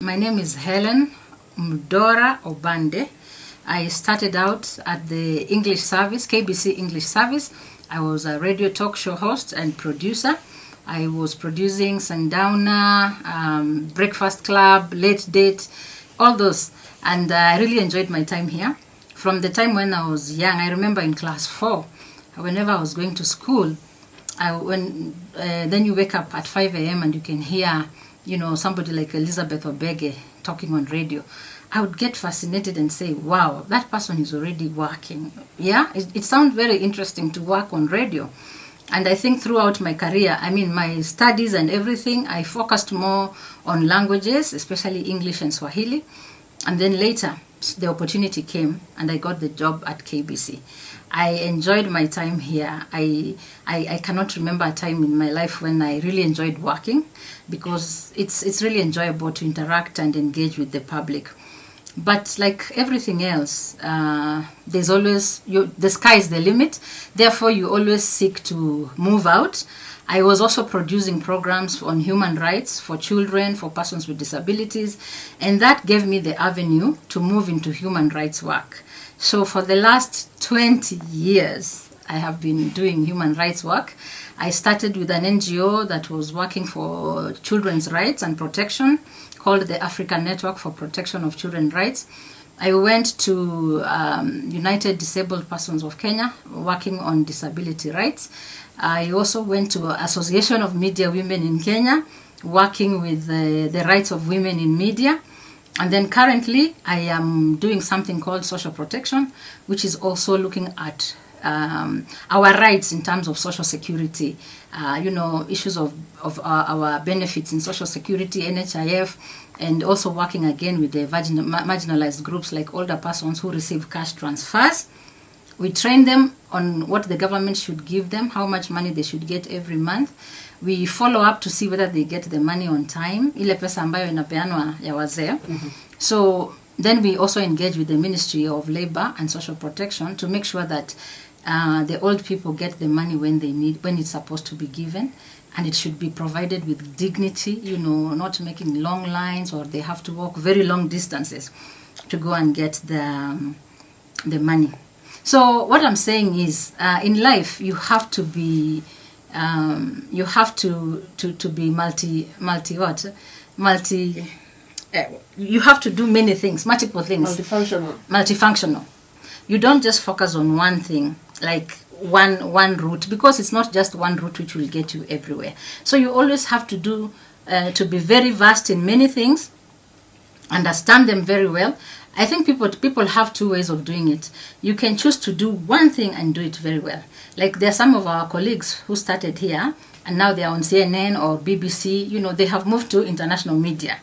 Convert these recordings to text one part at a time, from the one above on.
My name is Helen Mudora Obande. I started out at the English service, KBC English service. I was a radio talk show host and producer. I was producing Sundowner, Breakfast Club, Late Date, all those. And I really enjoyed my time here. From the time when I was young, I remember in class 4, whenever I was going to school, then you wake up at 5 a.m. and you can hear, somebody like Elizabeth Obege talking on radio. I would get fascinated and say, wow, that person is already working. Yeah, it sounds very interesting to work on radio. And I think throughout my career, my studies and everything, I focused more on languages, especially English and Swahili. And then later, the opportunity came and I got the job at KBC. I enjoyed my time here. I cannot remember a time in my life when I really enjoyed working, because it's really enjoyable to interact and engage with the public. But like everything else, there's always, the sky is the limit. Therefore, you always seek to move out. I was also producing programs on human rights for children, for persons with disabilities, and that gave me the avenue to move into human rights work. So for the last 20 years, I have been doing human rights work. I started with an NGO that was working for children's rights and protection, called the African Network for Protection of Children's Rights. I went to United Disabled Persons of Kenya, working on disability rights. I also went to Association of Media Women in Kenya, working with the rights of women in media. And then currently, I am doing something called social protection, which is also looking at our rights in terms of social security, issues of our benefits in social security, NHIF, and also working again with the marginalized groups like older persons who receive cash transfers. We train them on what the government should give them, how much money they should get every month. We follow up to see whether they get the money on time, ile pesa ambayo inapeanwa ya wazee. So then we also engage with the Ministry of Labor and Social Protection to make sure that the old people get the money when they need, when it's supposed to be given, and it should be provided with dignity, not making long lines, or they have to walk very long distances to go and get the money. So what I'm saying is, in life, you have to be, you have to be you have to do many things, multiple things. Multifunctional. You don't just focus on one thing, like one route, because it's not just one route which will get you everywhere. So you always have to to be very vast in many things, understand them very well. I think people have two ways of doing it. You can choose to do one thing and do it very well. Like there are some of our colleagues who started here and now they are on CNN or BBC, they have moved to international media.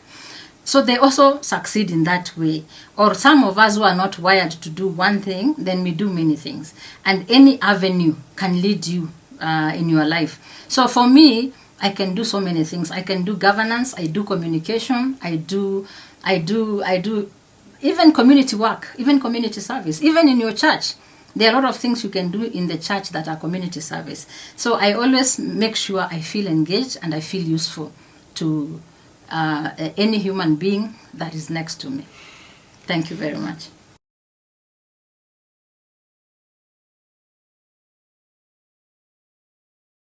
So they also succeed in that way. Or some of us who are not wired to do one thing, then we do many things. And any avenue can lead you in your life. So for me, I can do so many things. I can do governance, I do communication, I do even community work, even community service, even in your church. There are a lot of things you can do in the church that are community service. So I always make sure I feel engaged and I feel useful to any human being that is next to me. Thank you very much.